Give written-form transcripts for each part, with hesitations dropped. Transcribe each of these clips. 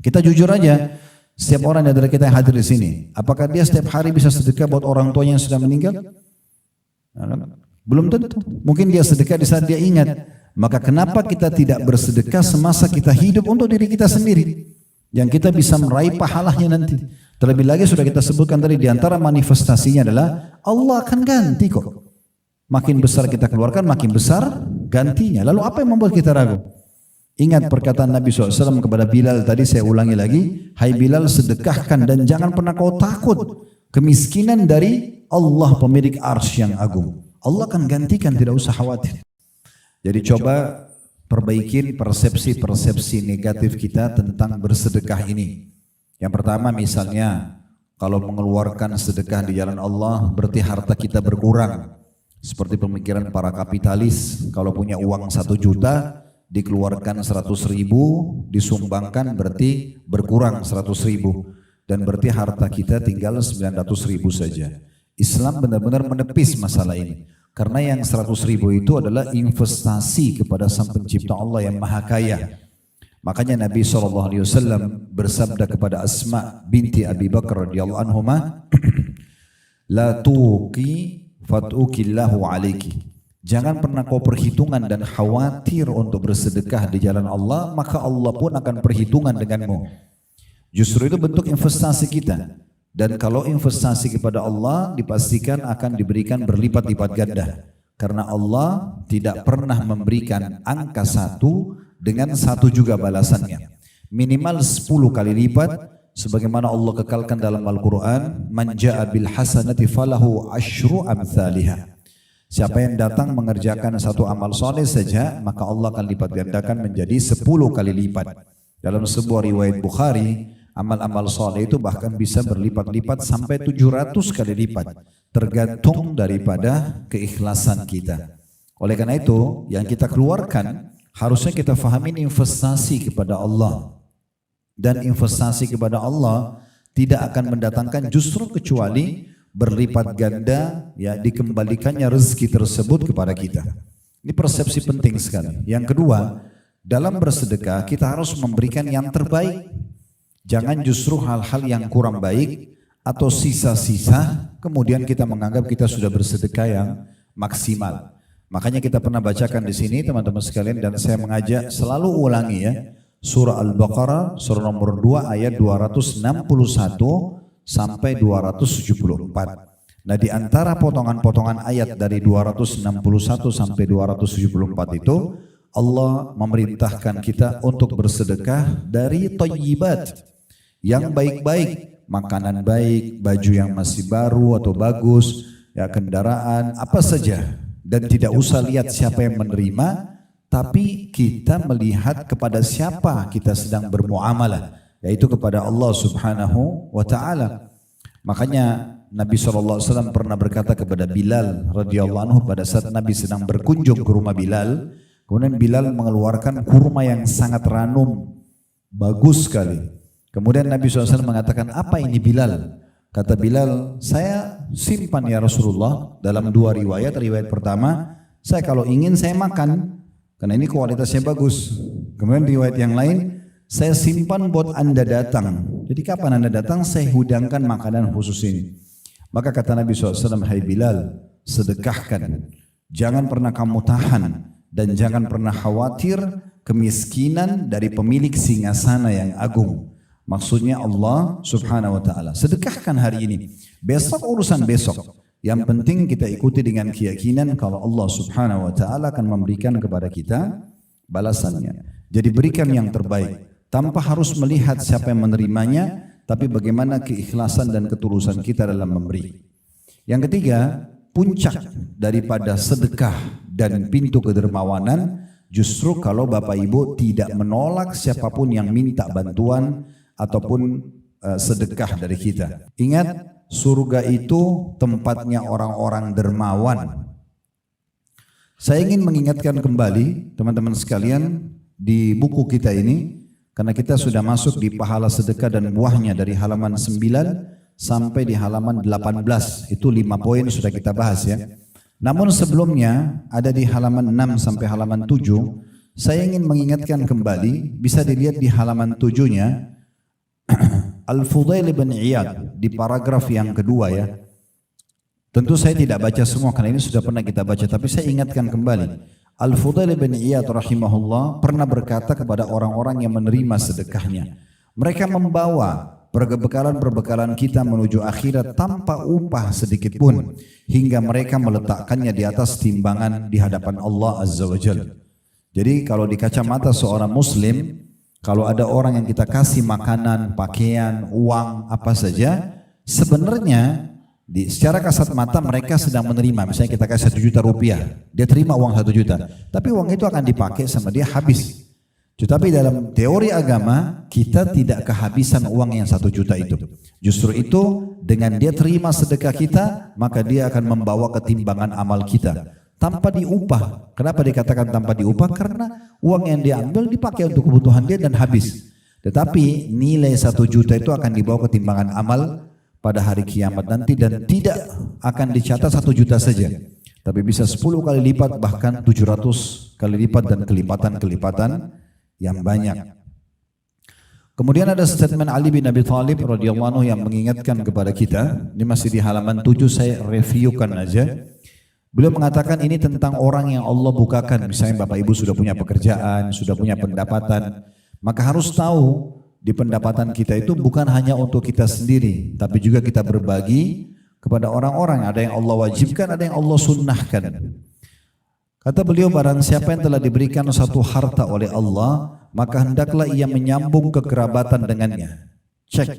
Kita jujur aja, setiap orang dari kita yang hadir di sini, apakah dia setiap hari bisa sedekah buat orang tuanya yang sudah meninggal? Belum tentu. Mungkin dia sedekah di saat dia ingat. Maka kenapa kita tidak bersedekah semasa kita hidup untuk diri kita sendiri? Yang kita bisa meraih pahalanya nanti. Terlebih lagi sudah kita sebutkan tadi, di antara manifestasinya adalah Allah akan ganti kok. Makin besar kita keluarkan, makin besar gantinya. Lalu apa yang membuat kita ragu? Ingat perkataan Nabi SAW kepada Bilal tadi, saya ulangi lagi. Hai Bilal, sedekahkan dan jangan pernah kau takut kemiskinan dari Allah pemilik arsy yang agung. Allah akan gantikan, tidak usah khawatir. Jadi coba perbaikin persepsi-persepsi negatif kita tentang bersedekah ini. Yang pertama misalnya, kalau mengeluarkan sedekah di jalan Allah berarti harta kita berkurang. Seperti pemikiran para kapitalis, kalau punya uang 1 juta, dikeluarkan 100.000, disumbangkan berarti berkurang 100.000. Dan berarti harta kita tinggal 900.000 saja. Islam benar-benar menepis masalah ini. Karena yang 100.000 itu adalah investasi kepada Sang Pencipta Allah yang Maha Kaya. Makanya Nabi SAW bersabda kepada Asma binti Abi Bakar radhiyallahu anhuma, la tuqi fat'ukillahu alaiki. Jangan pernah kau perhitungan dan khawatir untuk bersedekah di jalan Allah, maka Allah pun akan perhitungan denganmu. Justru itu bentuk investasi kita. Dan kalau investasi kepada Allah dipastikan akan diberikan berlipat-lipat ganda. Karena Allah tidak pernah memberikan angka 1 dengan 1 juga balasannya. Minimal 10 kali lipat. Sebagaimana Allah kekalkan dalam Al-Quran, man ja'a bil hasanati falahu asyru amthaliha. Siapa yang datang mengerjakan satu amal soleh saja, maka Allah akan lipat gandakan menjadi 10 kali lipat. Dalam sebuah riwayat Bukhari, amal-amal soleh itu bahkan bisa berlipat-lipat sampai 700 kali lipat. Tergantung daripada keikhlasan kita. Oleh karena itu, yang kita keluarkan, harusnya kita fahami investasi kepada Allah. Dan investasi kepada Allah tidak akan mendatangkan justru kecuali berlipat ganda, ya, dikembalikannya rezeki tersebut kepada kita. Ini persepsi penting sekali. Yang kedua, dalam bersedekah kita harus memberikan yang terbaik. Jangan justru hal-hal yang kurang baik atau sisa-sisa kemudian kita menganggap kita sudah bersedekah yang maksimal. Makanya kita pernah bacakan di sini teman-teman sekalian, dan saya mengajak selalu ulangi ya. Surah Al-Baqarah surah nomor 2 ayat 261 sampai 274. Nah, di antara potongan-potongan ayat dari 261 sampai 274 itu Allah memerintahkan kita untuk bersedekah dari thayyibat, yang baik-baik, makanan baik, baju yang masih baru atau bagus, ya, kendaraan, apa saja. Dan tidak usah lihat siapa yang menerima, tapi kita melihat kepada siapa kita sedang bermuamalah, yaitu kepada Allah Subhanahu wa ta'ala. Makanya Nabi SAW pernah berkata kepada Bilal radhiyallahu anhu pada saat Nabi sedang berkunjung ke rumah Bilal, kemudian Bilal mengeluarkan kurma yang sangat ranum, bagus sekali. Kemudian Nabi SAW mengatakan, apa ini Bilal? Kata Bilal, saya simpan ya Rasulullah. Dalam 2 riwayat, riwayat pertama, saya kalau ingin saya makan, karena ini kualitasnya bagus. Kemudian riwayat yang lain, saya simpan buat Anda datang. Jadi kapan Anda datang, saya hidangkan makanan khusus ini. Maka kata Nabi SAW, hai Bilal, sedekahkan. Jangan pernah kamu tahan. Dan jangan pernah khawatir kemiskinan dari pemilik singgasana yang agung. Maksudnya Allah Subhanahu wa ta'ala. Sedekahkan hari ini. Besok urusan besok. Yang penting kita ikuti dengan keyakinan kalau Allah Subhanahu wa ta'ala akan memberikan kepada kita balasannya. Jadi berikan yang terbaik. Tanpa harus melihat siapa yang menerimanya, tapi bagaimana keikhlasan dan ketulusan kita dalam memberi. Yang ketiga, puncak daripada sedekah dan pintu kedermawanan, justru kalau Bapak Ibu tidak menolak siapapun yang minta bantuan ataupun sedekah dari kita. Ingat, surga itu tempatnya orang-orang dermawan. Saya ingin mengingatkan kembali teman-teman sekalian di buku kita ini, karena kita sudah masuk di pahala sedekah dan buahnya dari halaman 9 sampai di halaman 18. Itu 5 poin sudah kita bahas ya. Namun sebelumnya ada di halaman 6 sampai halaman 7, saya ingin mengingatkan kembali, bisa dilihat di halaman 7-nya, Al-Fudail bin Iyad di paragraf yang kedua ya. Tentu saya tidak baca semua karena ini sudah pernah kita baca, tapi saya ingatkan kembali. Al-Fudail bin Iyad rahimahullah pernah berkata kepada orang-orang yang menerima sedekahnya. Mereka membawa perbekalan-perbekalan kita menuju akhirat tanpa upah sedikit pun, hingga mereka meletakkannya di atas timbangan di hadapan Allah Azza wa Jalla. Jadi kalau di kacamata seorang muslim, kalau ada orang yang kita kasih makanan, pakaian, uang, apa saja, sebenarnya secara kasat mata mereka sedang menerima. Misalnya kita kasih 1 juta rupiah, dia terima uang 1 juta, tapi uang itu akan dipakai sama dia habis. Tetapi dalam teori agama kita tidak kehabisan uang yang 1 juta itu. Justru itu dengan dia terima sedekah kita, maka dia akan membawa ketimbangan amal kita tanpa diupah. Kenapa dikatakan tanpa diupah? Karena uang yang diambil dipakai untuk kebutuhan dia dan habis. Tetapi nilai 1 juta itu akan dibawa ketimbangan amal pada hari kiamat nanti, dan tidak akan dicatat 1 juta saja, tapi bisa 10 kali lipat, bahkan 700 kali lipat, dan kelipatan-kelipatan yang banyak. Kemudian ada statement Ali bin Abi Thalib radhiyallahu anhu yang mengingatkan kepada kita. Ini masih di halaman 7, saya reviewkan aja. Beliau mengatakan ini tentang orang yang Allah bukakan. Misalnya Bapak Ibu sudah punya pekerjaan, sudah punya pendapatan, maka harus tahu di pendapatan kita itu bukan hanya untuk kita sendiri, tapi juga kita berbagi kepada orang-orang. Ada yang Allah wajibkan, ada yang Allah sunnahkan. Kata beliau, barang siapa yang telah diberikan satu harta oleh Allah, maka hendaklah ia menyambung kekerabatan dengannya. Cek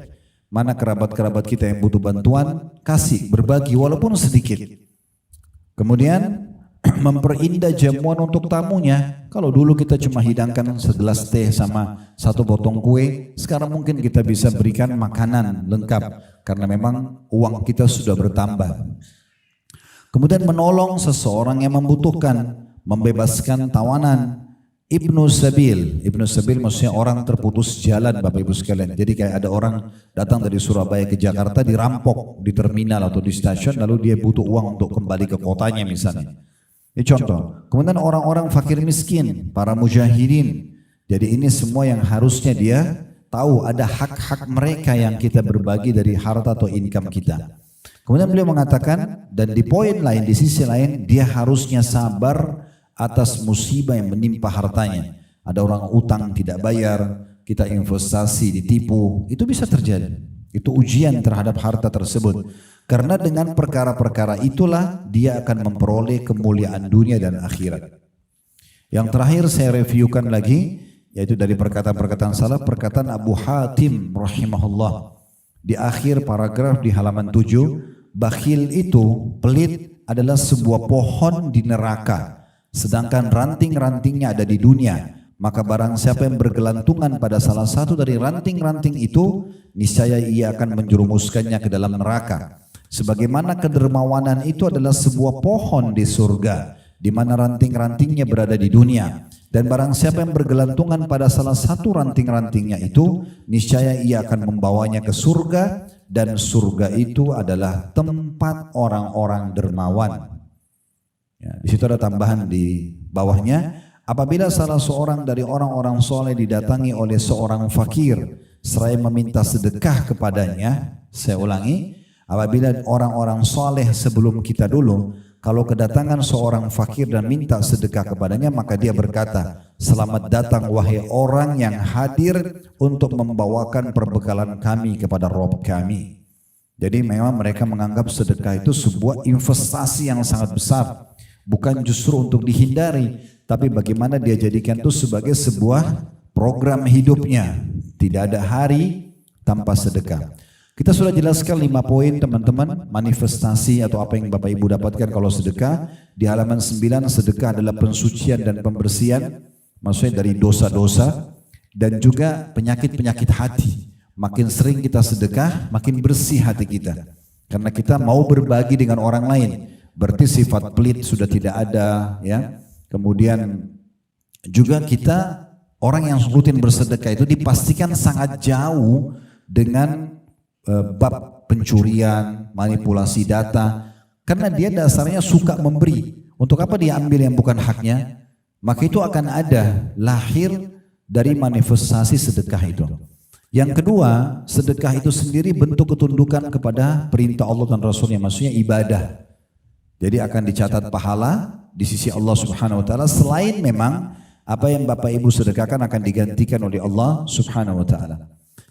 mana kerabat-kerabat kita yang butuh bantuan, kasih, berbagi walaupun sedikit. Kemudian memperindah jamuan untuk tamunya. Kalau dulu kita cuma hidangkan segelas teh sama 1 potong kue, sekarang mungkin kita bisa berikan makanan lengkap karena memang uang kita sudah bertambah. Kemudian menolong seseorang yang membutuhkan, membebaskan tawanan. Ibnu Sabil maksudnya orang terputus jalan, Bapak Ibu sekalian. Jadi kayak ada orang datang dari Surabaya ke Jakarta, dirampok di terminal atau di stasiun, lalu dia butuh uang untuk kembali ke kotanya misalnya. Ini contoh. Kemudian orang-orang fakir miskin, para mujahidin. Jadi ini semua yang harusnya dia tahu, ada hak-hak mereka yang kita berbagi dari harta atau income kita. Kemudian beliau mengatakan, dan di poin lain, di sisi lain, dia harusnya sabar atas musibah yang menimpa hartanya. Ada orang utang tidak bayar, kita investasi ditipu, itu bisa terjadi. Itu ujian terhadap harta tersebut. Karena dengan perkara-perkara itulah dia akan memperoleh kemuliaan dunia dan akhirat. Yang terakhir saya reviewkan lagi, yaitu dari perkataan-perkataan salaf, perkataan Abu Hatim rahimahullah. Di akhir paragraf di halaman 7, bakhil itu, pelit adalah sebuah pohon di neraka, sedangkan ranting-rantingnya ada di dunia. Maka barang siapa yang bergelantungan pada salah satu dari ranting-ranting itu, niscaya ia akan menjerumuskannya ke dalam neraka. Sebagaimana kedermawanan itu adalah sebuah pohon di surga, di mana ranting-rantingnya berada di dunia. Dan barang siapa yang bergelantungan pada salah satu ranting-rantingnya itu, niscaya ia akan membawanya ke surga, dan surga itu adalah tempat orang-orang dermawan. Ya, di situ ada tambahan di bawahnya, apabila salah seorang dari orang-orang soleh didatangi oleh seorang fakir, seraya meminta sedekah kepadanya, saya ulangi, apabila orang-orang soleh sebelum kita dulu, kalau kedatangan seorang fakir dan minta sedekah kepadanya, maka dia berkata, selamat datang wahai orang yang hadir untuk membawakan perbekalan kami kepada Rob kami. Jadi memang mereka menganggap sedekah itu sebuah investasi yang sangat besar. Bukan justru untuk dihindari, tapi bagaimana dia jadikan itu sebagai sebuah program hidupnya. Tidak ada hari tanpa sedekah. Kita sudah jelaskan 5 poin teman-teman, manifestasi atau apa yang Bapak Ibu dapatkan kalau sedekah. Di halaman 9, sedekah adalah pensucian dan pembersihan, maksudnya dari dosa-dosa dan juga penyakit-penyakit hati. Makin sering kita sedekah, makin bersih hati kita. Karena kita mau berbagi dengan orang lain. Berarti sifat pelit sudah tidak ada, ya. Kemudian juga kita orang yang rutin bersedekah itu dipastikan sangat jauh dengan bab pencurian, manipulasi data, karena dia dasarnya suka memberi. Untuk apa dia ambil yang bukan haknya? Maka itu akan ada lahir dari manifestasi sedekah itu. Yang kedua, sedekah itu sendiri bentuk ketundukan kepada perintah Allah dan Rasulnya, maksudnya ibadah. Jadi akan dicatat pahala di sisi Allah Subhanahu wa taala, selain memang apa yang Bapak Ibu sedekahkan akan digantikan oleh Allah Subhanahu wa taala.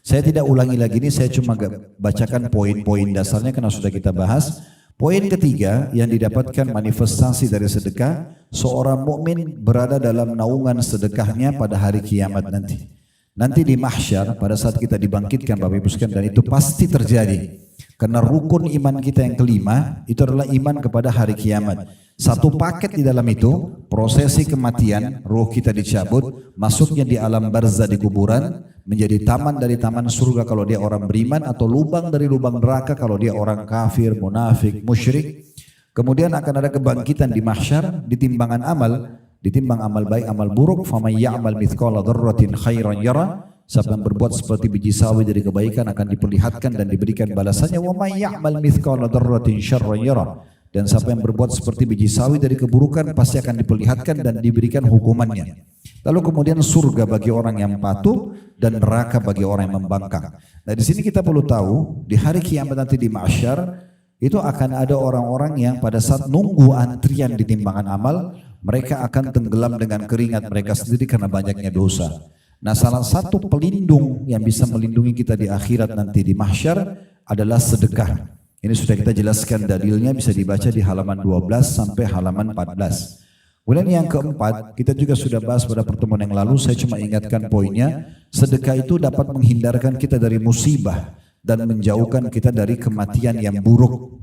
Saya tidak ulangi lagi ini, saya cuma bacakan poin-poin dasarnya karena sudah kita bahas. Poin ketiga yang didapatkan manifestasi dari sedekah, seorang mukmin berada dalam naungan sedekahnya pada hari kiamat nanti. Nanti di mahsyar pada saat kita dibangkitkan Bapak Ibu sekalian, dan itu pasti terjadi. Karena rukun iman kita yang kelima itu adalah iman kepada hari kiamat. Satu paket di dalam itu, prosesi kematian, ruh kita dicabut, masuknya di alam barzah di kuburan, menjadi taman dari taman surga kalau dia orang beriman, atau lubang dari lubang neraka kalau dia orang kafir, munafik, musyrik. Kemudian akan ada kebangkitan di mahsyar, ditimbang amal baik, amal buruk. Faman ya'mal mithqala dzarratin khairan yara. Siapa yang berbuat seperti biji sawi dari kebaikan akan diperlihatkan dan diberikan balasannya. Wa man ya'mal mithqala dzarratin syarran yara. Dan siapa yang berbuat seperti biji sawi dari keburukan pasti akan diperlihatkan dan diberikan hukumannya. Lalu kemudian surga bagi orang yang patuh dan neraka bagi orang yang membangkang. Nah, di sini kita perlu tahu di hari kiamat nanti di mahsyar itu akan ada orang-orang yang pada saat nunggu antrian di timbangan amal, mereka akan tenggelam dengan keringat mereka sendiri karena banyaknya dosa. Nah, salah satu pelindung yang bisa melindungi kita di akhirat nanti di mahsyar adalah sedekah. Ini sudah kita jelaskan dalilnya, bisa dibaca di halaman 12 sampai halaman 14. Kemudian yang keempat, kita juga sudah bahas pada pertemuan yang lalu, saya cuma ingatkan poinnya, sedekah itu dapat menghindarkan kita dari musibah dan menjauhkan kita dari kematian yang buruk.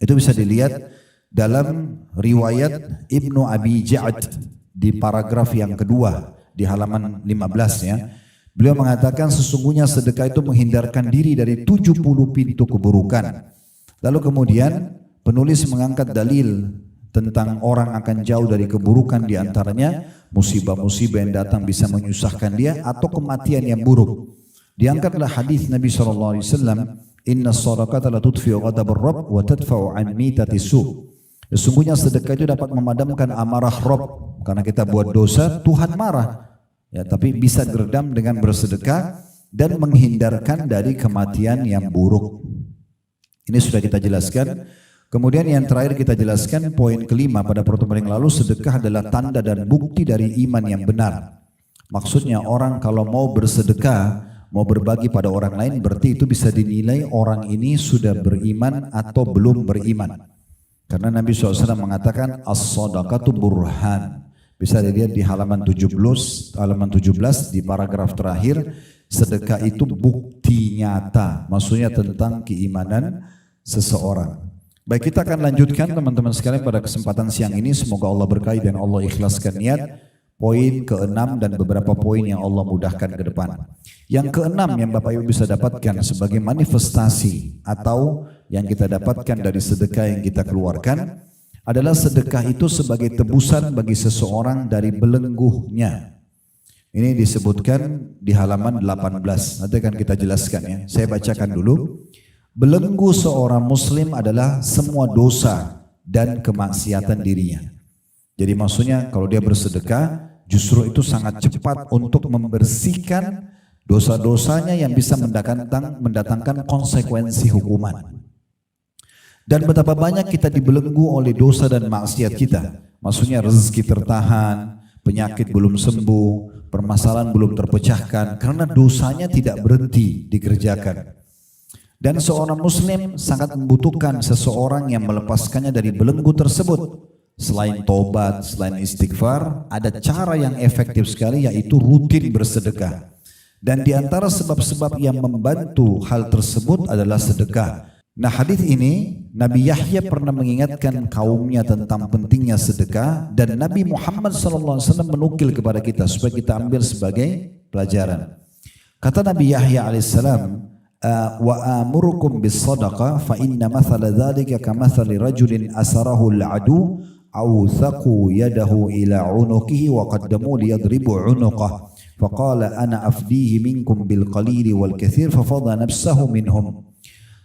Itu bisa dilihat dalam riwayat Ibnu Abi Ja'ad di paragraf yang kedua di halaman 15 ya. Beliau mengatakan sesungguhnya sedekah itu menghindarkan diri dari 70 pintu keburukan. Lalu kemudian penulis mengangkat dalil tentang orang akan jauh dari keburukan, diantaranya musibah-musibah yang datang bisa menyusahkan dia atau kematian yang buruk. Diangkatlah hadis Nabi SAW, inna sadaqata la tudfi'u ghadabar rabb wa tadfa'u an mitati su'. Sesungguhnya sedekah itu dapat memadamkan amarah Rabb, karena kita buat dosa Tuhan marah. Ya, tapi bisa diredam dengan bersedekah dan menghindarkan dari kematian yang buruk. Ini sudah kita jelaskan. Kemudian yang terakhir kita jelaskan poin kelima pada pertemuan yang lalu, sedekah adalah tanda dan bukti dari iman yang benar. Maksudnya orang kalau mau bersedekah, mau berbagi pada orang lain, berarti itu bisa dinilai orang ini sudah beriman atau belum beriman. Karena Nabi SAW mengatakan as-sadaqatu burhan. Bisa dilihat di halaman 17 di paragraf terakhir, sedekah itu bukti nyata, maksudnya tentang keimanan seseorang. Baik, kita akan lanjutkan teman-teman sekalian pada kesempatan siang ini, semoga Allah berkahi dan Allah ikhlaskan niat. Poin ke-6 dan beberapa poin yang Allah mudahkan ke depan. Yang ke-6 yang Bapak Ibu bisa dapatkan sebagai manifestasi atau yang kita dapatkan dari sedekah yang kita keluarkan adalah sedekah itu sebagai tebusan bagi seseorang dari belenggunya. Ini disebutkan di halaman 18. Nanti akan kita jelaskan ya. Saya bacakan dulu. Belenggu seorang muslim adalah semua dosa dan kemaksiatan dirinya. Jadi maksudnya kalau dia bersedekah, justru itu sangat cepat untuk membersihkan dosa-dosanya yang bisa mendatangkan konsekuensi hukuman. Dan betapa banyak kita dibelenggu oleh dosa dan maksiat kita. Maksudnya rezeki tertahan, penyakit belum sembuh, permasalahan belum terpecahkan karena dosanya tidak berhenti dikerjakan. Dan seorang muslim sangat membutuhkan seseorang yang melepaskannya dari belenggu tersebut. Selain tobat, selain istighfar, ada cara yang efektif sekali, yaitu rutin bersedekah. Dan di antara sebab-sebab yang membantu hal tersebut adalah sedekah. Nah, hadis ini Nabi Yahya pernah mengingatkan kaumnya tentang pentingnya sedekah, dan Nabi Muhammad SAW menukil kepada kita supaya kita ambil sebagai pelajaran. Kata Nabi Yahya alaihissalam, wa amurukum bis sadaqah fa inna mathala dzalika kamathali rajulin asarahu al-adu awthaqu yadahu ila unuqihi wa qaddamu liyadribu unuqah faqala ana afdihi minkum bil qalili wal kathir fafadha nafsahu minhum.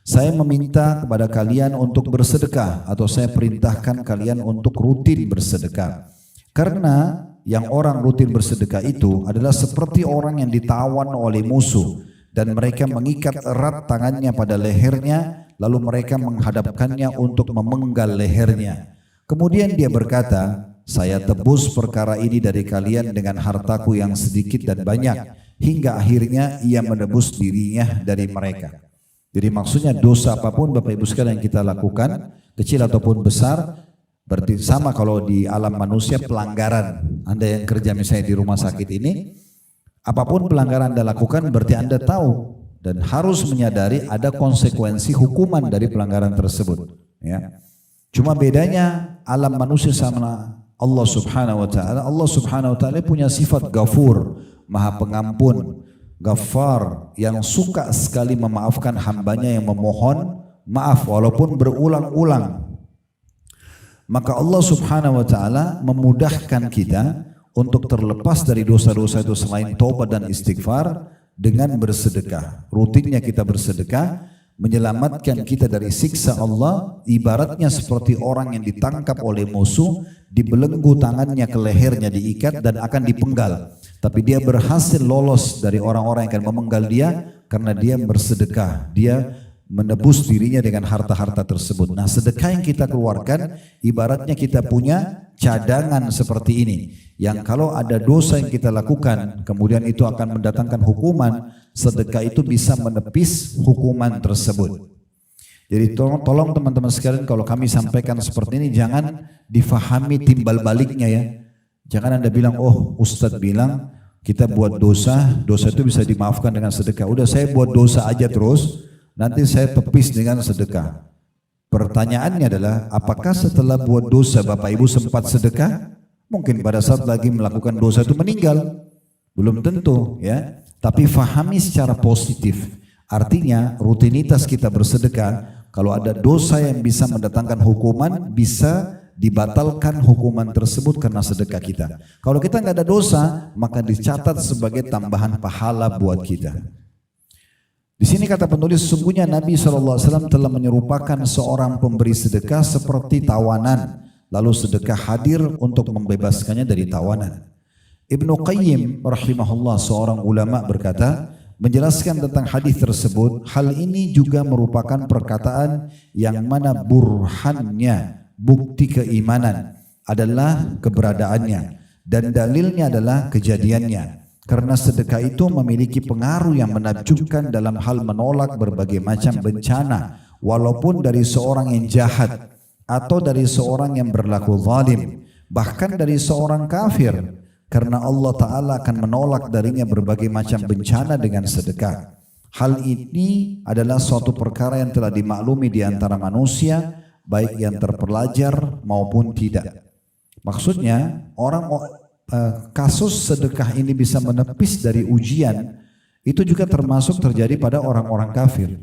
Saya meminta kepada kalian untuk bersedekah, atau saya perintahkan kalian untuk rutin bersedekah. Karena yang orang rutin bersedekah itu adalah seperti orang yang ditawan oleh musuh dan mereka mengikat erat tangannya pada lehernya lalu mereka menghadapkannya untuk memenggal lehernya. Kemudian dia berkata, saya tebus perkara ini dari kalian dengan hartaku yang sedikit dan banyak, hingga akhirnya ia menebus dirinya dari mereka. Jadi maksudnya dosa apapun Bapak Ibu sekalian yang kita lakukan, kecil ataupun besar, berarti sama kalau di alam manusia pelanggaran. Anda yang kerja misalnya di rumah sakit ini, apapun pelanggaran Anda lakukan berarti Anda tahu dan harus menyadari ada konsekuensi hukuman dari pelanggaran tersebut. Ya. Cuma bedanya alam manusia sama Allah Subhanahu Wa Taala. Allah Subhanahu Wa Taala punya sifat Ghafur, Maha Pengampun, Ghaffar yang suka sekali memaafkan hambanya yang memohon maaf walaupun berulang-ulang. Maka Allah Subhanahu Wa Taala memudahkan kita untuk terlepas dari dosa-dosa itu selain taubat dan istighfar dengan bersedekah. Rutinnya kita bersedekah menyelamatkan kita dari siksa Allah, ibaratnya seperti orang yang ditangkap oleh musuh, dibelenggu tangannya ke lehernya, diikat dan akan dipenggal. Tapi dia berhasil lolos dari orang-orang yang akan memenggal dia karena dia bersedekah. Dia menebus dirinya dengan harta-harta tersebut. Nah, sedekah yang kita keluarkan ibaratnya kita punya cadangan seperti ini. Yang kalau ada dosa yang kita lakukan, kemudian itu akan mendatangkan hukuman, sedekah itu bisa menepis hukuman tersebut. Jadi tolong teman-teman sekalian kalau kami sampaikan seperti ini jangan difahami timbal baliknya ya. Jangan Anda bilang, oh Ustadz bilang kita buat dosa, dosa itu bisa dimaafkan dengan sedekah. Udah saya buat dosa aja terus, nanti saya tepis dengan sedekah. Pertanyaannya adalah, apakah setelah buat dosa Bapak Ibu sempat sedekah? Mungkin pada saat lagi melakukan dosa itu meninggal. Belum tentu ya. Tapi fahami secara positif. Artinya rutinitas kita bersedekah, kalau ada dosa yang bisa mendatangkan hukuman, bisa dibatalkan hukuman tersebut karena sedekah kita. Kalau kita nggak ada dosa, maka dicatat sebagai tambahan pahala buat kita. Di sini kata penulis, sesungguhnya Nabi SAW telah menyerupakan seorang pemberi sedekah seperti tawanan, lalu sedekah hadir untuk membebaskannya dari tawanan. Ibnu Qayyim rahimahullah seorang ulama berkata, menjelaskan tentang hadis tersebut, hal ini juga merupakan perkataan yang mana burhannya, bukti keimanan adalah keberadaannya dan dalilnya adalah kejadiannya. Karena sedekah itu memiliki pengaruh yang menakjubkan dalam hal menolak berbagai macam bencana, walaupun dari seorang yang jahat atau dari seorang yang berlaku zalim, bahkan dari seorang kafir. Karena Allah Ta'ala akan menolak darinya berbagai macam bencana dengan sedekah. Hal ini adalah suatu perkara yang telah dimaklumi di antara manusia, baik yang terpelajar maupun tidak. Maksudnya, kasus sedekah ini bisa menepis dari ujian, itu juga termasuk terjadi pada orang-orang kafir.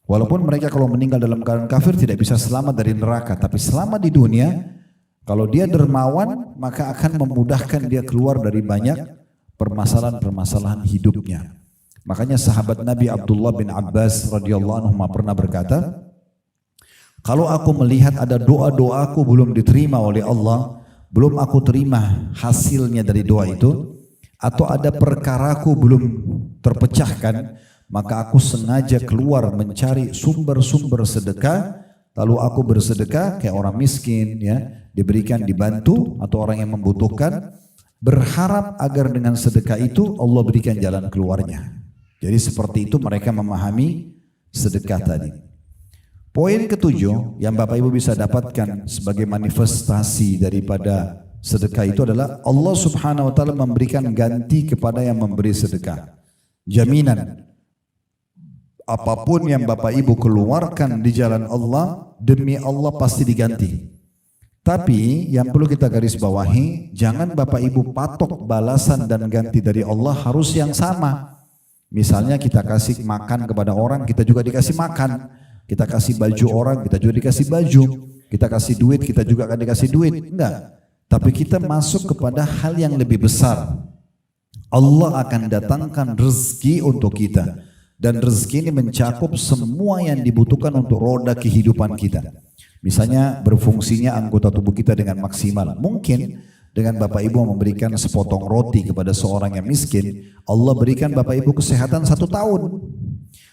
Walaupun mereka kalau meninggal dalam keadaan kafir tidak bisa selamat dari neraka, tapi selama di dunia, kalau dia dermawan, maka akan memudahkan dia keluar dari banyak permasalahan-permasalahan hidupnya. Makanya sahabat Nabi Abdullah bin Abbas radhiyallahu anhu pernah berkata, kalau aku melihat ada doa-doaku belum diterima oleh Allah, belum aku terima hasilnya dari doa itu, atau ada perkaraku belum terpecahkan, maka aku sengaja keluar mencari sumber-sumber sedekah, lalu aku bersedekah kayak orang miskin ya, diberikan, dibantu, atau orang yang membutuhkan, berharap agar dengan sedekah itu Allah berikan jalan keluarnya. Jadi seperti itu mereka memahami sedekah tadi. Poin ketujuh yang Bapak Ibu bisa dapatkan sebagai manifestasi daripada sedekah itu adalah Allah Subhanahu Wa Taala memberikan ganti kepada yang memberi sedekah. Jaminan apapun yang Bapak Ibu keluarkan di jalan Allah, demi Allah pasti diganti. Tapi yang perlu kita garis bawahi, jangan Bapak Ibu patok balasan dan ganti dari Allah harus yang sama. Misalnya kita kasih makan kepada orang, kita juga dikasih makan. Kita kasih baju orang, kita juga dikasih baju. Kita kasih duit, kita juga akan dikasih duit. Enggak. Tapi kita masuk kepada hal yang lebih besar. Allah akan datangkan rezeki untuk kita. Dan rezeki ini mencakup semua yang dibutuhkan untuk roda kehidupan kita. Misalnya berfungsinya anggota tubuh kita dengan maksimal. Mungkin dengan Bapak Ibu memberikan sepotong roti kepada seorang yang miskin, Allah berikan Bapak Ibu kesehatan 1 tahun.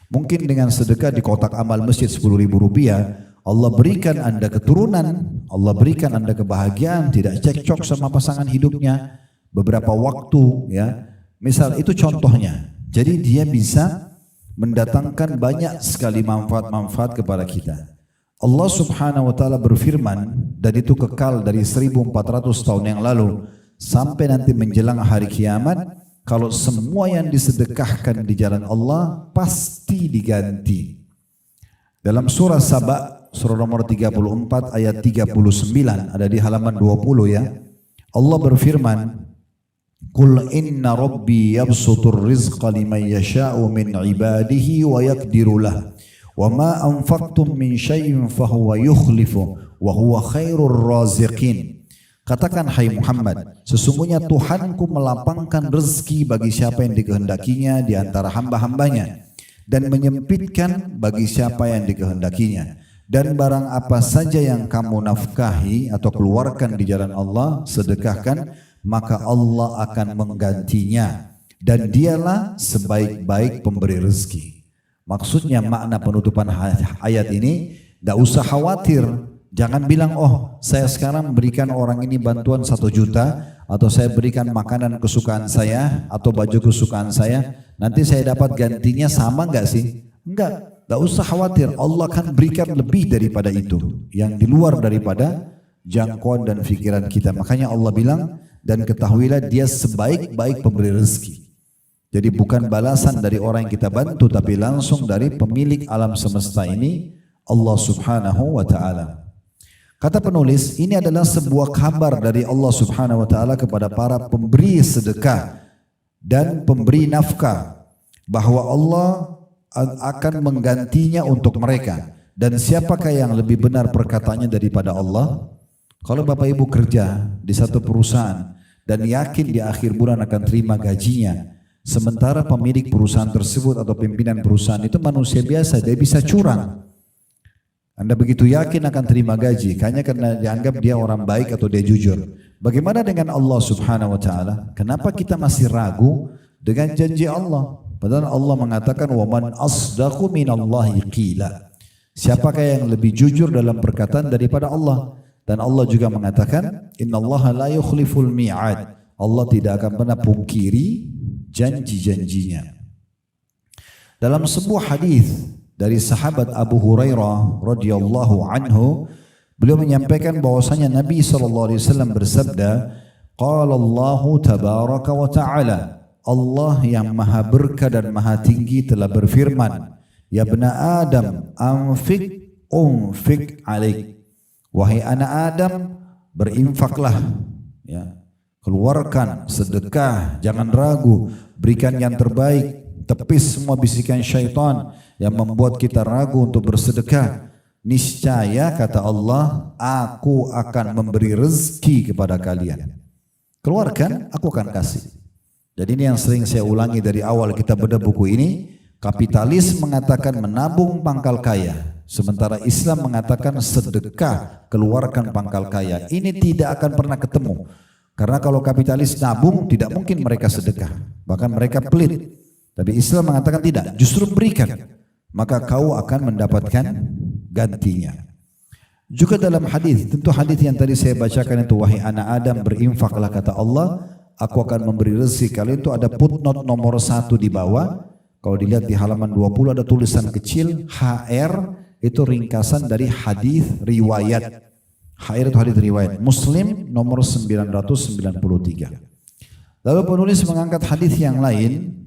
Mungkin dengan sedekah di kotak amal masjid 10.000 rupiah, Allah berikan Anda keturunan, Allah berikan Anda kebahagiaan, tidak cekcok sama pasangan hidupnya beberapa waktu, ya. Misal itu contohnya. Jadi dia bisa mendatangkan banyak sekali manfaat-manfaat kepada kita. Allah Subhanahu wa taala berfirman, dan itu kekal dari 1400 tahun yang lalu sampai nanti menjelang hari kiamat, kalau semua yang disedekahkan di jalan Allah pasti diganti. Dalam surah Saba, surah nomor 34 ayat 39, ada di halaman 20 ya. Allah berfirman, "Qul inna rabbi yabsutur rizqa liman yasha'u min ibadihi wa yaqdiru lah. Wa ma anfaqtum min syai'in fahuwa yukhlifu wa huwa khairur raziqin." Katakan hai Muhammad, sesungguhnya Tuhanku melapangkan rezeki bagi siapa yang dikehendakinya di antara hamba-hambanya, dan menyempitkan bagi siapa yang dikehendakinya. Dan barang apa saja yang kamu nafkahi atau keluarkan di jalan Allah, sedekahkan, maka Allah akan menggantinya, dan dialah sebaik-baik pemberi rezeki. Maksudnya makna penutupan ayat ini, tidak usah khawatir. Jangan bilang, oh saya sekarang berikan orang ini bantuan 1 juta, atau saya berikan makanan kesukaan saya, atau baju kesukaan saya, nanti saya dapat gantinya sama enggak sih? Enggak, tidak usah khawatir. Allah akan berikan lebih daripada itu, yang di luar daripada jangkauan dan pikiran kita. Makanya Allah bilang, dan ketahuilah dia sebaik-baik pemberi rezeki. Jadi bukan balasan dari orang yang kita bantu, tapi langsung dari pemilik alam semesta ini, Allah Subhanahu wa ta'ala. Kata penulis, ini adalah sebuah kabar dari Allah Subhanahu wa ta'ala kepada para pemberi sedekah dan pemberi nafkah, bahwa Allah akan menggantinya untuk mereka. Dan siapakah yang lebih benar perkataannya daripada Allah? Kalau Bapak Ibu kerja di satu perusahaan dan yakin di akhir bulan akan terima gajinya, sementara pemilik perusahaan tersebut atau pimpinan perusahaan itu manusia biasa, dia bisa curang. Anda begitu yakin akan terima gaji, hanya karena dianggap dia orang baik atau dia jujur. Bagaimana dengan Allah Subhanahu wa ta'ala? Kenapa kita masih ragu dengan janji Allah? Padahal Allah mengatakan, wa man asdaqu minallahi qila. Siapakah yang lebih jujur dalam perkataan daripada Allah? Dan Allah juga mengatakan, innallaha la yukhliful mi'ad. Allah tidak akan pernah pungkiri janji-janjinya. Dalam sebuah hadis dari sahabat Abu Hurairah radhiyallahu anhu, beliau menyampaikan bahwasanya Nabi SAW bersabda, qala Allahu tabaraka wa ta'ala, Allah yang maha berkah dan maha tinggi telah berfirman, ya bna Adam anfik unfik alaik. Wahai anak Adam, berinfaklah, ya, keluarkan sedekah, jangan ragu, berikan yang terbaik, tepis semua bisikan syaitan yang membuat kita ragu untuk bersedekah. Niscaya kata Allah, aku akan memberi rezeki kepada kalian. Keluarkan, aku akan kasih. Jadi ini yang sering saya ulangi dari awal kita bedah buku ini. Kapitalis mengatakan menabung pangkal kaya, sementara Islam mengatakan sedekah, keluarkan pangkal kaya. Ini tidak akan pernah ketemu. Karena kalau kapitalis nabung, tidak mungkin mereka sedekah. Bahkan mereka pelit. Tapi Islam mengatakan tidak, justru berikan. Maka kau akan mendapatkan gantinya. Juga dalam hadis, tentu hadis yang tadi saya bacakan itu, wahai anak Adam berinfaklah kata Allah, aku akan memberi rezeki kalian. Itu ada footnote nomor 1 di bawah. Kalau dilihat di halaman 20 ada tulisan kecil HR, itu ringkasan dari hadis riwayat. HR itu hadis riwayat Muslim nomor 993. Lalu penulis mengangkat hadis yang lain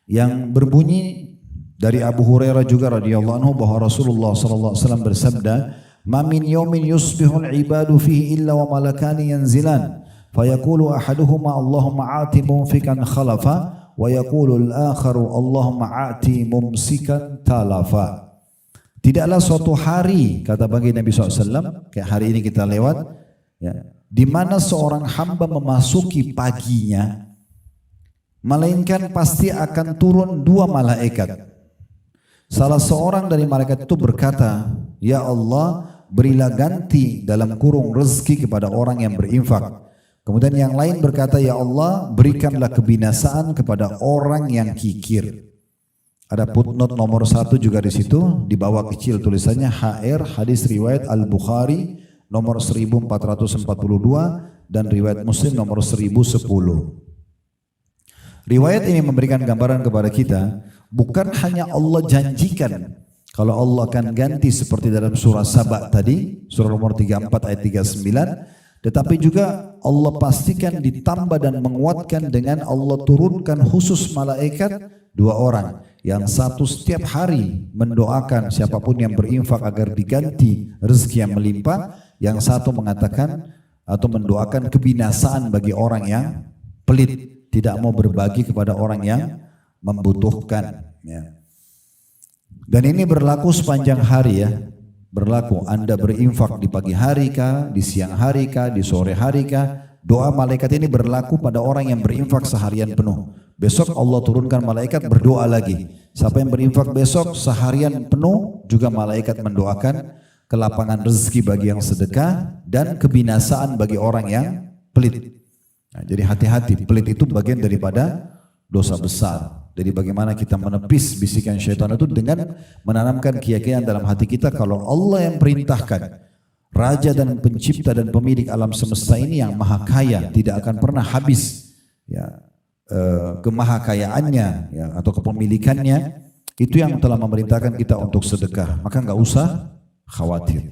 yang berbunyi dari Abu Hurairah juga radhiyallahu anhu bahwa Rasulullah sallallahu alaihi wasallam bersabda, "Ma min yawmin yusbihul ibadu fihi illa wa malakani yanzilan, fayaqulu ahaduhuma Allahumma ati munfikan khalafa wa yaqulu al-akharu Allahumma ati mumsikan talafa." Tidaklah suatu hari, kata bagi Nabi SAW, kayak hari ini kita lewat, ya, di mana seorang hamba memasuki paginya, melainkan pasti akan turun 2 malaikat. Salah seorang dari malaikat itu berkata, ya Allah, berilah ganti dalam kurung rezeki kepada orang yang berinfak. Kemudian yang lain berkata, ya Allah berikanlah kebinasaan kepada orang yang kikir. Ada footnote nomor 1 juga di situ, di bawah kecil tulisannya HR, hadis riwayat Al-Bukhari nomor 1442 dan riwayat Muslim nomor 1010. Riwayat ini memberikan gambaran kepada kita, bukan hanya Allah janjikan kalau Allah akan ganti seperti dalam surah Saba tadi, surah nomor 34 ayat 39, tetapi juga Allah pastikan ditambah dan menguatkan dengan Allah turunkan khusus malaikat 2 orang. Yang satu setiap hari mendoakan siapapun yang berinfak agar diganti rezeki yang melimpah. Yang satu mengatakan atau mendoakan kebinasaan bagi orang yang pelit, tidak mau berbagi kepada orang yang membutuhkan. Ya. Dan ini berlaku sepanjang hari ya. Berlaku Anda berinfak di pagi hari kah, di siang hari kah, di sore hari kah, doa malaikat ini berlaku pada orang yang berinfak seharian penuh. Besok Allah turunkan malaikat berdoa lagi. Siapa yang berinfak besok seharian penuh juga malaikat mendoakan kelapangan rezeki bagi yang sedekah dan kebinasaan bagi orang yang pelit. Nah, jadi hati-hati, pelit itu bagian daripada dosa besar. Jadi bagaimana kita menepis bisikan syaitan itu dengan menanamkan keyakinan dalam hati kita kalau Allah yang perintahkan, Raja dan pencipta dan pemilik alam semesta ini yang maha kaya, tidak akan pernah habis ya, kemahakayaannya ya, atau kepemilikannya, itu yang telah memerintahkan kita untuk sedekah, maka enggak usah khawatir.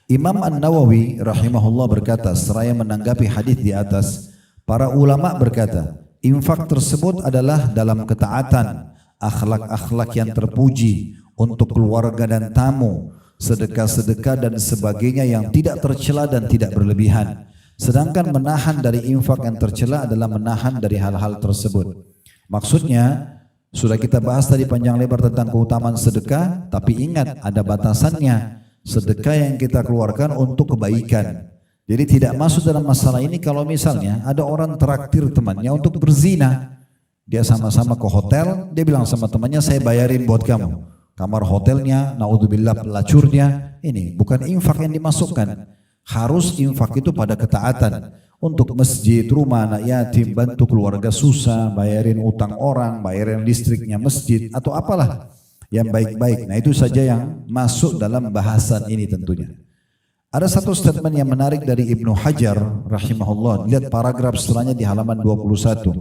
Imam An-Nawawi rahimahullah berkata, seraya menanggapi hadis di atas, para ulama berkata, infak tersebut adalah dalam ketaatan, akhlak-akhlak yang terpuji untuk keluarga dan tamu, sedekah-sedekah dan sebagainya yang tidak tercela dan tidak berlebihan. Sedangkan menahan dari infak yang tercela adalah menahan dari hal-hal tersebut. Maksudnya, sudah kita bahas tadi panjang lebar tentang keutamaan sedekah, tapi ingat ada batasannya. Sedekah yang kita keluarkan untuk kebaikan. Jadi tidak masuk dalam masalah ini kalau misalnya ada orang traktir temannya untuk berzina. Dia sama-sama ke hotel, dia bilang sama temannya, saya bayarin buat kamu. Kamar hotelnya, naudzubillah pelacurnya, ini bukan infak yang dimasukkan. Harus infak itu pada ketaatan. Untuk masjid, rumah anak yatim, bantu keluarga susah, bayarin utang orang, bayarin listriknya masjid, atau apalah yang baik-baik. Nah itu saja yang masuk dalam bahasan ini tentunya. Ada satu statement yang menarik dari Ibnu Hajar rahimahullah, lihat paragraf setelahnya di halaman 21.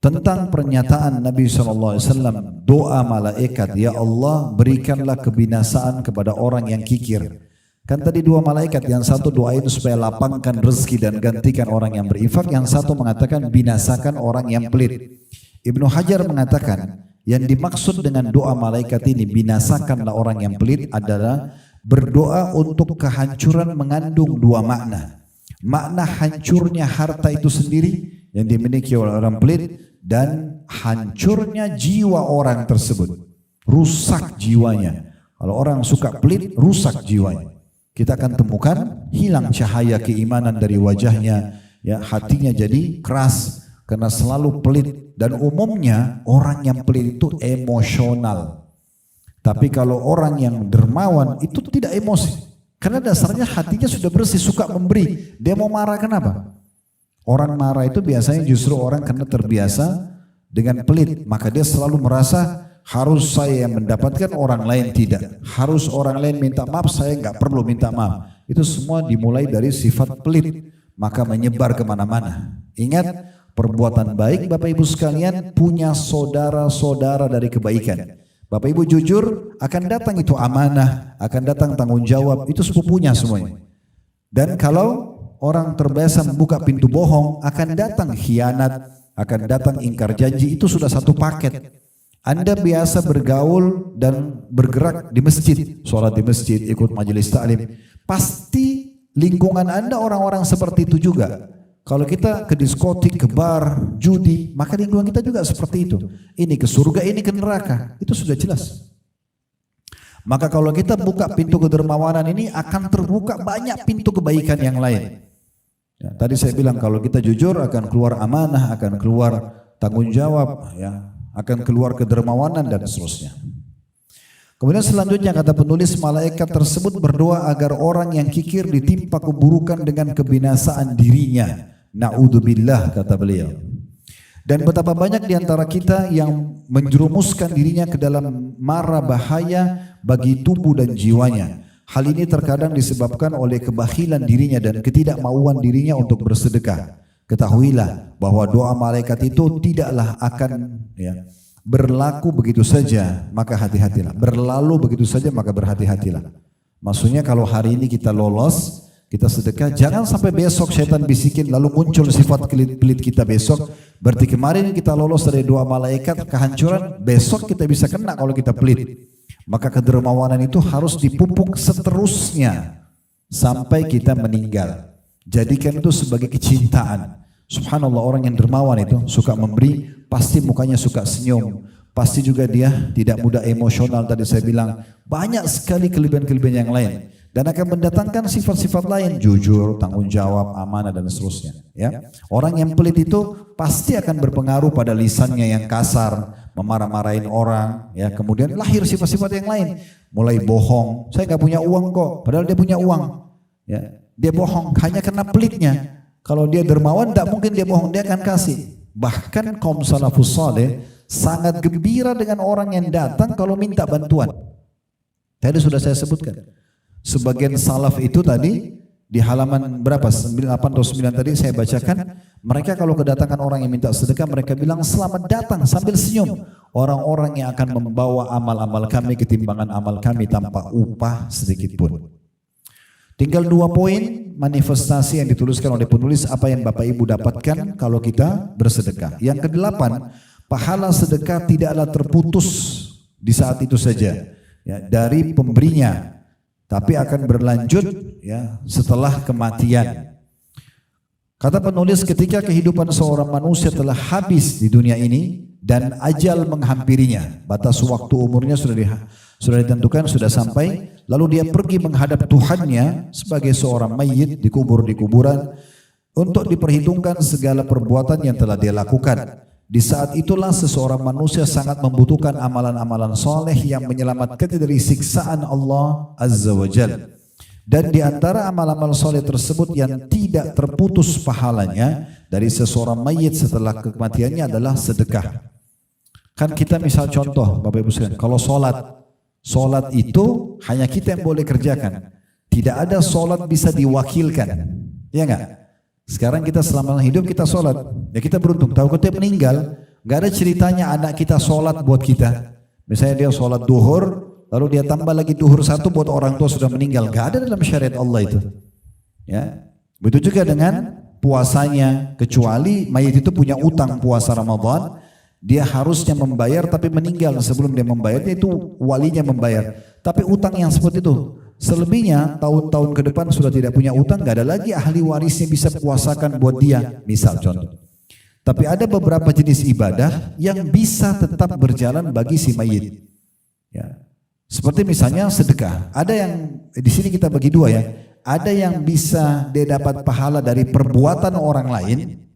Tentang pernyataan Nabi SAW, doa malaikat, ya Allah berikanlah kebinasaan kepada orang yang kikir. Kan tadi 2 malaikat, yang satu doain supaya lapangkan rezeki dan gantikan orang yang berinfak, yang satu mengatakan binasakan orang yang pelit. Ibnu Hajar mengatakan, yang dimaksud dengan doa malaikat ini, binasakanlah orang yang pelit, adalah berdoa untuk kehancuran mengandung 2 makna. Makna hancurnya harta itu sendiri yang dimiliki oleh orang pelit dan hancurnya jiwa orang tersebut. Rusak jiwanya. Kalau orang suka pelit, rusak jiwanya. Kita akan temukan hilang cahaya keimanan dari wajahnya, ya, hatinya jadi keras karena selalu pelit, dan umumnya orang yang pelit itu emosional. Tapi kalau orang yang dermawan itu tidak emosi. Karena dasarnya hatinya sudah bersih, suka memberi. Dia mau marah kenapa? Orang marah itu biasanya justru orang karena terbiasa dengan pelit. Maka dia selalu merasa harus saya yang mendapatkan, orang lain tidak. Harus orang lain minta maaf, saya nggak perlu minta maaf. Itu semua dimulai dari sifat pelit. Maka menyebar kemana-mana. Ingat, perbuatan baik Bapak Ibu sekalian punya saudara-saudara dari kebaikan. Bapak Ibu jujur, akan datang itu amanah, akan datang tanggung jawab, itu sepupunya semuanya. Dan kalau orang terbiasa membuka pintu bohong, akan datang khianat, akan datang ingkar janji, itu sudah satu paket. Anda biasa bergaul dan bergerak di masjid, sholat di masjid, ikut majelis ta'lim, pasti lingkungan Anda orang-orang seperti itu juga. Kalau kita ke diskotik, ke bar, judi, maka lingkungan kita juga seperti itu. Ini ke surga, ini ke neraka. Itu sudah jelas. Maka kalau kita buka pintu kedermawanan ini, akan terbuka banyak pintu kebaikan yang lain. Ya, tadi saya bilang kalau kita jujur akan keluar amanah, akan keluar tanggung jawab, ya, akan keluar kedermawanan dan seterusnya. Kemudian selanjutnya kata penulis, malaikat tersebut berdoa agar orang yang kikir ditimpa keburukan dengan kebinasaan dirinya. Na'udzubillah, kata beliau. Dan betapa banyak di antara kita yang menjerumuskan dirinya ke dalam mara bahaya bagi tubuh dan jiwanya. Hal ini terkadang disebabkan oleh kebakhilan dirinya dan ketidakmauan dirinya untuk bersedekah. Ketahuilah bahwa doa malaikat itu tidaklah akan berlaku begitu saja, maka hati-hatilah. Berlalu begitu saja, maka berhati-hatilah. Maksudnya kalau hari ini kita lolos, kita sedekah, jangan sampai besok syaitan bisikin lalu muncul sifat pelit kita besok. Berarti kemarin kita lolos dari doa malaikat kehancuran, besok kita bisa kena kalau kita pelit. Maka kedermawanan itu harus dipupuk seterusnya sampai kita meninggal. Jadikan itu sebagai kecintaan. Subhanallah, orang yang dermawan itu suka memberi, pasti mukanya suka senyum, pasti juga dia tidak mudah emosional. Tadi saya bilang banyak sekali kelebihan-kelebihan yang lain dan akan mendatangkan sifat-sifat lain, jujur, tanggung jawab, amanah dan seterusnya. Ya, orang yang pelit itu pasti akan berpengaruh pada lisannya yang kasar, memarah-marahin orang. Ya, kemudian lahir sifat-sifat yang lain, mulai bohong. Saya nggak punya uang kok, padahal dia punya uang. Ya, dia bohong hanya karena pelitnya. Kalau dia dermawan, tak mungkin dia bohong, dia akan kasih. Bahkan kaum salafus saleh sangat gembira dengan orang yang datang kalau minta bantuan. Tadi sudah saya sebutkan. Sebagian salaf itu tadi di halaman berapa? 8 atau 9 tadi saya bacakan. Mereka kalau kedatangan orang yang minta sedekah, mereka bilang selamat datang sambil senyum. Orang-orang yang akan membawa amal-amal kami ketimbangan amal kami tanpa upah sedikit pun. Tinggal 2 poin manifestasi yang dituliskan oleh penulis apa yang Bapak Ibu dapatkan kalau kita bersedekah. Yang ke-8, pahala sedekah tidaklah terputus di saat itu saja ya, dari pemberinya, tapi akan berlanjut ya setelah kematian. Kata penulis, ketika kehidupan seorang manusia telah habis di dunia ini dan ajal menghampirinya, batas waktu umurnya sudah ditentukan, sudah sampai, lalu dia pergi menghadap Tuhannya sebagai seorang mayit dikubur di kuburan untuk diperhitungkan segala perbuatan yang telah dia lakukan. Di saat itulah seseorang manusia sangat membutuhkan amalan-amalan soleh yang menyelamatkan dari siksaan Allah Azza wa Jalla. Dan di antara amal-amal soleh tersebut yang tidak terputus pahalanya dari seseorang mayit setelah kematiannya adalah sedekah. Kan kita misal contoh Bapak Ibu sekalian, kalau Solat itu hanya kita yang boleh kerjakan. Tidak ada solat bisa diwakilkan. Ya enggak? Sekarang kita selama hidup kita solat. Ya kita beruntung. Tahu kita meninggal, enggak ada ceritanya anak kita solat buat kita. Misalnya dia solat duhur, lalu dia tambah lagi duhur 1 buat orang tua sudah meninggal. Enggak ada dalam syariat Allah itu. Ya. Begitu juga dengan puasanya. Kecuali mayit itu punya utang puasa Ramadan. Dia harusnya membayar tapi meninggal sebelum dia membayarnya, itu walinya membayar. Tapi utang yang seperti itu, selebihnya tahun-tahun ke depan sudah tidak punya utang, gak ada lagi ahli warisnya bisa puasakan buat dia, misal contoh. Tapi ada beberapa jenis ibadah yang bisa tetap berjalan bagi si mayit. Ya. Seperti misalnya sedekah. Ada yang di sini kita bagi 2 ya. Ada yang bisa dia dapat pahala dari perbuatan orang lain,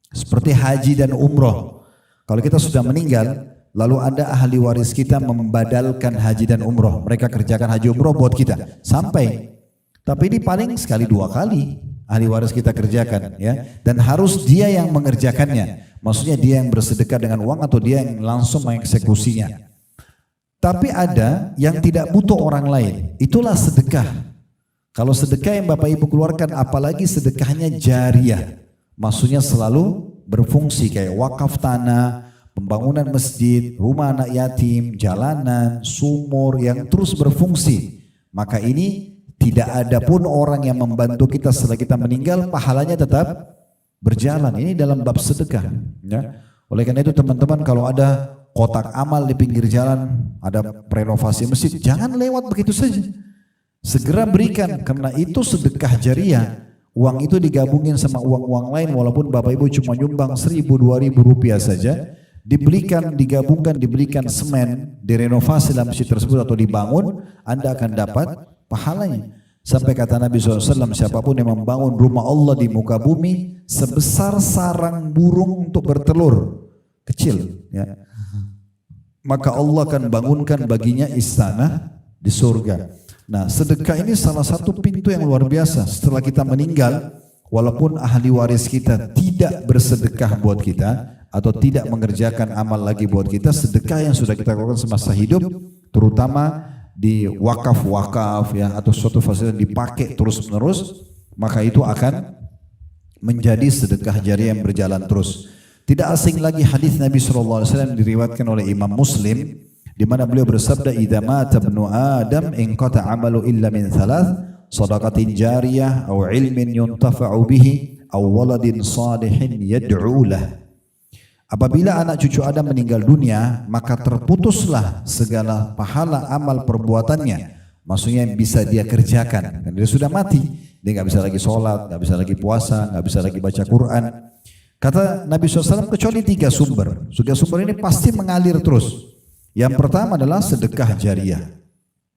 seperti haji dan umroh. Kalau kita sudah meninggal, lalu ada ahli waris kita membadalkan haji dan umroh. Mereka kerjakan haji umroh buat kita. Sampai. Tapi ini paling sekali 2 kali ahli waris kita kerjakan. Ya. Dan harus dia yang mengerjakannya. Maksudnya dia yang bersedekah dengan uang atau dia yang langsung mengeksekusinya. Tapi ada yang tidak butuh orang lain. Itulah sedekah. Kalau sedekah yang Bapak Ibu keluarkan, apalagi sedekahnya jariyah. Maksudnya selalu berfungsi kayak wakaf tanah, pembangunan masjid, rumah anak yatim, jalanan, sumur yang terus berfungsi. Maka ini tidak ada pun orang yang membantu kita setelah kita meninggal, pahalanya tetap berjalan. Ini dalam bab sedekah. Ya. Oleh karena itu teman-teman, kalau ada kotak amal di pinggir jalan, ada renovasi masjid, jangan lewat begitu saja. Segera berikan, karena itu sedekah jariyah. Uang itu digabungin sama uang-uang lain, walaupun Bapak Ibu cuma nyumbang 1.000-2.000 rupiah saja, dibelikan, digabungkan, dibelikan semen, direnovasi dalam masjid tersebut atau dibangun, Anda akan dapat pahalanya. Sampai kata Nabi SAW, siapapun yang membangun rumah Allah di muka bumi sebesar sarang burung untuk bertelur, kecil, ya. maka Allah akan bangunkan baginya istana di surga. Nah, sedekah ini salah satu pintu yang luar biasa. Setelah kita meninggal, walaupun ahli waris kita tidak bersedekah buat kita atau tidak mengerjakan amal lagi buat kita, sedekah yang sudah kita lakukan semasa hidup, terutama di wakaf-wakaf ya atau suatu fasilitas dipakai terus-menerus, maka itu akan menjadi sedekah jariah yang berjalan terus. Tidak asing lagi hadis Nabi SAW diriwayatkan oleh Imam Muslim, di mana beliau bersabda, "Idza mata ibnu Adam inqata 'amalu illa min thalath, shadaqatin jariyah aw ilmin yuntafa'u bihi aw waladin salihin yad'u lah." Apabila anak cucu Adam meninggal dunia, maka terputuslah segala pahala amal perbuatannya. Maksudnya yang bisa dia kerjakan. Dia sudah mati, dia nggak bisa lagi sholat, nggak bisa lagi puasa, nggak bisa lagi baca Quran. Kata Nabi SAW kecuali 3 sumber. Sudah sumber ini pasti mengalir terus. Yang pertama adalah sedekah jariah.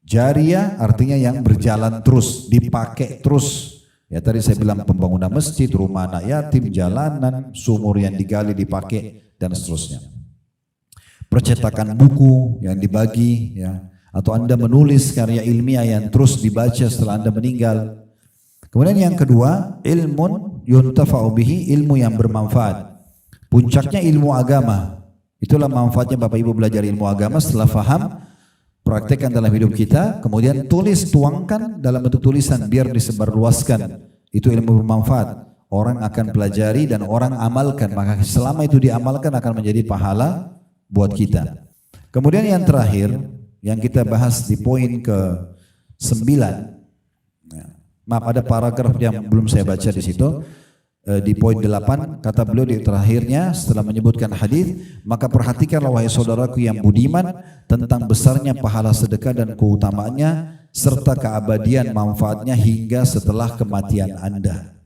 Jariah artinya yang berjalan terus, dipakai terus. Ya tadi saya bilang pembangunan masjid, rumah anak yatim, jalanan, sumur yang digali dipakai dan seterusnya. Percetakan buku yang dibagi, ya, atau Anda menulis karya ilmiah yang terus dibaca setelah Anda meninggal. Kemudian yang kedua, ilmun yuntafa'u bihi, ilmu yang bermanfaat. Puncaknya ilmu agama. Itulah manfaatnya Bapak Ibu belajar ilmu agama. Setelah faham, praktekkan dalam hidup kita, kemudian tulis, tuangkan dalam bentuk tulisan biar disebarluaskan. Itu ilmu bermanfaat. Orang akan pelajari dan orang amalkan, maka selama itu diamalkan akan menjadi pahala buat kita. Kemudian yang terakhir yang kita bahas di poin ke-9. Maaf, ada paragraf yang belum saya baca di situ. Di poin 8 kata beliau di terakhirnya setelah menyebutkan hadis, maka perhatikanlah wahai saudaraku yang budiman tentang besarnya pahala sedekah dan keutamaannya serta keabadian manfaatnya hingga setelah kematian Anda.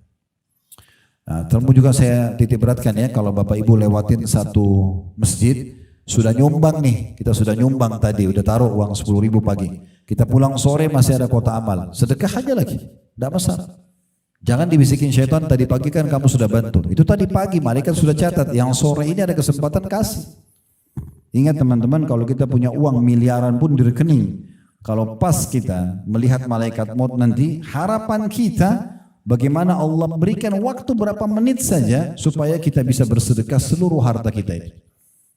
Nah, terus juga saya titik beratkan ya, kalau Bapak Ibu lewatin satu masjid, sudah nyumbang nih, kita sudah nyumbang tadi, udah taruh uang 10.000 pagi. Kita pulang sore masih ada kota amal, sedekah aja lagi, tidak masalah. Jangan dibisikin syaitan, tadi pagi kan kamu sudah bantu. Itu tadi pagi, malaikat sudah catat, yang sore ini ada kesempatan kasih. Ingat teman-teman, kalau kita punya uang miliaran pun di rekening, kalau pas kita melihat malaikat maut nanti, harapan kita bagaimana Allah berikan waktu berapa menit saja supaya kita bisa bersedekah seluruh harta kita itu.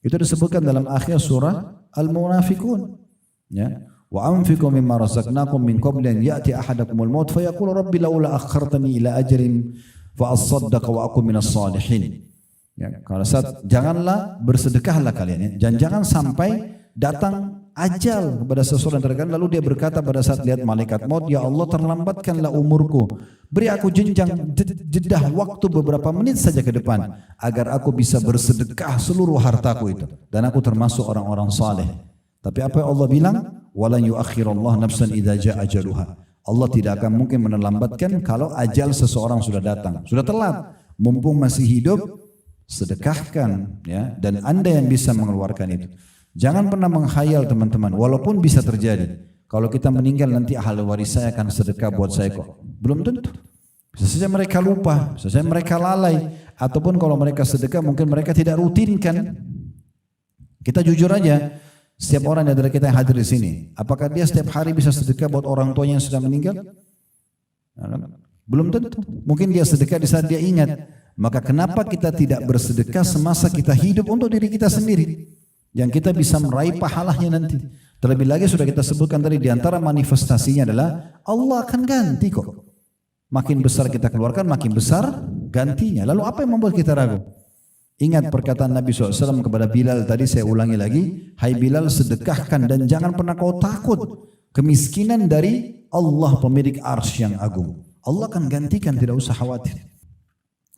Itu disebutkan dalam akhir surah Al-Munafiqun. Ya. Wa anfiqu mimma razaqnakum min qabli an ya'ti ahadakumul maut fayaqulu rabbi laula akhartani ila ajrin fa asaddaqa wa akun minas salihin. Ya, kalau janganlah bersedekahlah kalian ya. Jangan sampai datang ajal kepada seseorang terkadang lalu dia berkata pada saat lihat malaikat maut, ya Allah terlambatkanlah umurku, beri aku jenjang jedah waktu beberapa menit saja ke depan agar aku bisa bersedekah seluruh hartaku itu dan aku termasuk orang-orang saleh. Tapi apa yang Allah bilang? Walan yuakhirallahu nafsan idza jaa ajaluha. Allah tidak akan mungkin melambatkan kalau ajal seseorang sudah datang, sudah telat. Mumpung masih hidup, sedekahkan ya, dan Anda yang bisa mengeluarkan itu. Jangan pernah menghayal teman-teman, walaupun bisa terjadi. Kalau kita meninggal nanti ahli waris saya akan sedekah buat saya kok. Belum tentu. Bisa saja mereka lupa, bisa saja mereka lalai. Ataupun kalau mereka sedekah mungkin mereka tidak rutinkan. Kita jujur aja, setiap orang dari kita yang hadir di sini, apakah dia setiap hari bisa sedekah buat orang tuanya yang sudah meninggal? Belum tentu. Mungkin dia sedekah di saat dia ingat. Maka kenapa kita tidak bersedekah semasa kita hidup untuk diri kita sendiri? Yang kita bisa meraih pahalanya nanti. Terlebih lagi sudah kita sebutkan tadi, di antara manifestasinya adalah Allah akan ganti kok. Makin besar kita keluarkan, makin besar gantinya. Lalu apa yang membuat kita ragu? Ingat perkataan Nabi SAW kepada Bilal tadi, saya ulangi lagi. Hai Bilal, sedekahkan dan jangan pernah kau takut kemiskinan dari Allah pemilik arsy yang agung. Allah akan gantikan, tidak usah khawatir.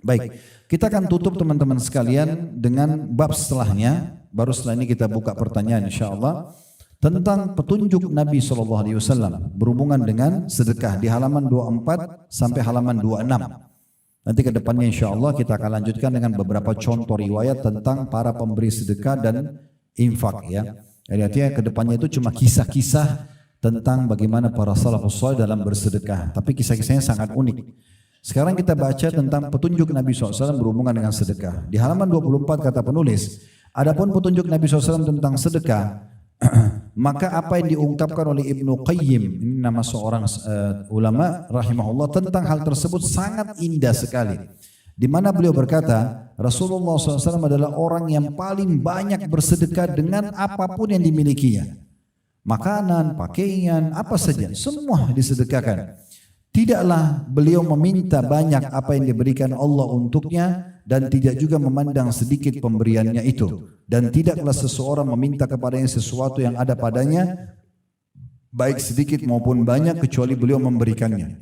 Baik, kita akan tutup teman-teman sekalian dengan bab setelahnya. Baru setelah ini kita buka pertanyaan insyaAllah tentang petunjuk Nabi SAW berhubungan dengan sedekah di halaman 24 sampai halaman 26. Nanti ke depannya insyaAllah kita akan lanjutkan dengan beberapa contoh riwayat tentang para pemberi sedekah dan infak ya. Jadi artinya ke depannya itu cuma kisah-kisah tentang bagaimana para salafus saleh dalam bersedekah. Tapi kisah-kisahnya sangat unik. Sekarang kita baca tentang petunjuk Nabi SAW berhubungan dengan sedekah. Di halaman 24 kata penulis, Adapun petunjuk Nabi SAW tentang sedekah, maka apa yang diungkapkan oleh Ibnu Qayyim, ini nama seorang ulama rahimahullah, tentang hal tersebut sangat indah sekali. Di mana beliau berkata, Rasulullah SAW adalah orang yang paling banyak bersedekah dengan apapun yang dimilikinya. Makanan, pakaian, apa saja, semua disedekahkan. Tidaklah beliau meminta banyak apa yang diberikan Allah untuknya, dan tidak juga memandang sedikit pemberiannya itu. Dan tidaklah seseorang meminta kepadanya sesuatu yang ada padanya, baik sedikit maupun banyak, kecuali beliau memberikannya.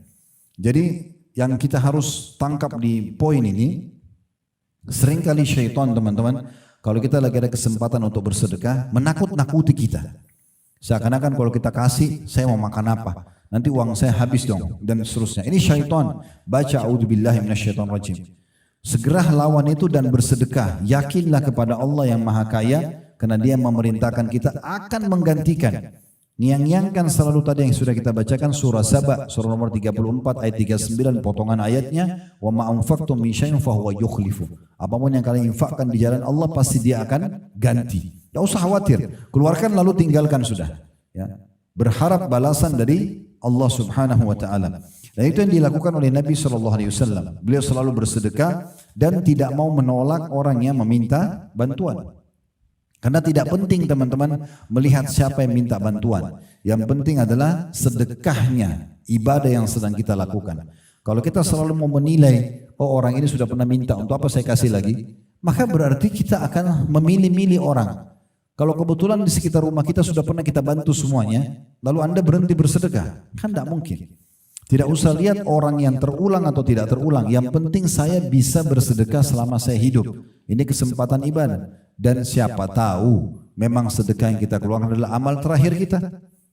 Jadi yang kita harus tangkap di poin ini, seringkali syaitan teman-teman, kalau kita lagi ada kesempatan untuk bersedekah, menakut-nakuti kita. Seakan-akan kalau kita kasih, saya mau makan apa? Nanti uang saya habis dong, dan seterusnya. Ini syaitan. Baca a'udzubillahi minasyaitonirrajim. Segera lawan itu dan bersedekah. Yakinlah kepada Allah yang Maha Kaya, karena Dia memerintahkan kita akan menggantikan. Niang-niangkan selalu tadi yang sudah kita bacakan, surah Saba, surah nomor 34 ayat 39 potongan ayatnya, wa ma anfaqtum min syai'in fahuwa yukhlifu. Apapun yang kalian infakkan di jalan Allah pasti Dia akan ganti. Tidak usah khawatir, keluarkan lalu tinggalkan sudah. Ya. Berharap balasan dari Allah Subhanahu wa taala. Dan itu yang dilakukan oleh Nabi SAW. Beliau selalu bersedekah dan tidak mau menolak orang yang meminta bantuan. Karena tidak penting teman-teman melihat siapa yang minta bantuan. Yang penting adalah sedekahnya, ibadah yang sedang kita lakukan. Kalau kita selalu mau menilai, oh orang ini sudah pernah minta, untuk apa saya kasih lagi? Maka berarti kita akan memilih-milih orang. Kalau kebetulan di sekitar rumah kita sudah pernah kita bantu semuanya, lalu Anda berhenti bersedekah, kan tidak mungkin. Tidak usah lihat orang yang terulang atau tidak terulang. Yang penting saya bisa bersedekah selama saya hidup. Ini kesempatan ibadah. Dan siapa tahu memang sedekah yang kita keluarkan adalah amal terakhir kita.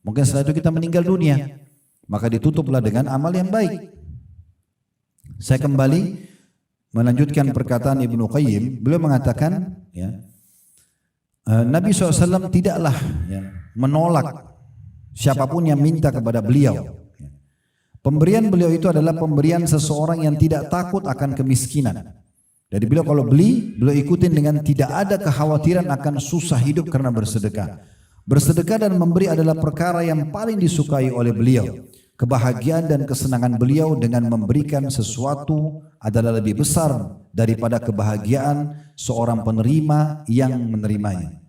Mungkin setelah itu kita meninggal dunia. Maka ditutuplah dengan amal yang baik. Saya kembali melanjutkan perkataan Ibnu Qayyim. Beliau mengatakan, ya, Nabi SAW tidaklah menolak siapapun yang minta kepada beliau. Pemberian beliau itu adalah pemberian seseorang yang tidak takut akan kemiskinan. Jadi beliau kalau beliau ikutin dengan tidak ada kekhawatiran akan susah hidup karena bersedekah. Bersedekah dan memberi adalah perkara yang paling disukai oleh beliau. Kebahagiaan dan kesenangan beliau dengan memberikan sesuatu adalah lebih besar daripada kebahagiaan seorang penerima yang menerimanya.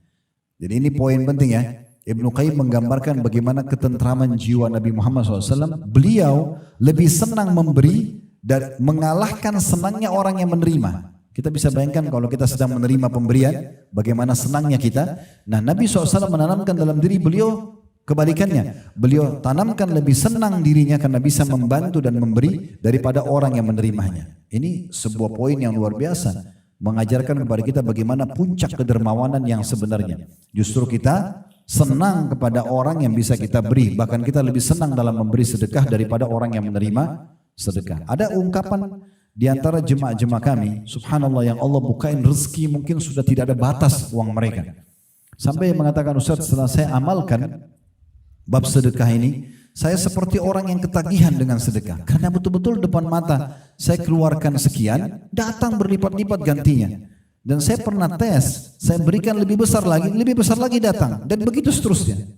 Jadi ini poin penting ya. Ibnu Qayyim menggambarkan bagaimana ketentraman jiwa Nabi Muhammad SAW. Beliau lebih senang memberi dan mengalahkan senangnya orang yang menerima. Kita bisa bayangkan kalau kita sedang menerima pemberian, bagaimana senangnya kita. Nah, Nabi SAW menanamkan dalam diri beliau kebalikannya. Beliau tanamkan lebih senang dirinya karena bisa membantu dan memberi daripada orang yang menerimanya. Ini sebuah poin yang luar biasa. Mengajarkan kepada kita bagaimana puncak kedermawanan yang sebenarnya. Justru kita senang kepada orang yang bisa kita beri. Bahkan kita lebih senang dalam memberi sedekah daripada orang yang menerima sedekah. Ada ungkapan di antara jemaah-jemaah kami, subhanallah, yang Allah bukain rezeki mungkin sudah tidak ada batas uang mereka. Sampai mengatakan, Ustaz, setelah saya amalkan bab sedekah ini, saya seperti orang yang ketagihan dengan sedekah. Karena betul-betul depan mata saya keluarkan sekian, datang berlipat-lipat gantinya. Dan saya pernah tes, saya berikan lebih besar lagi datang. Dan begitu seterusnya.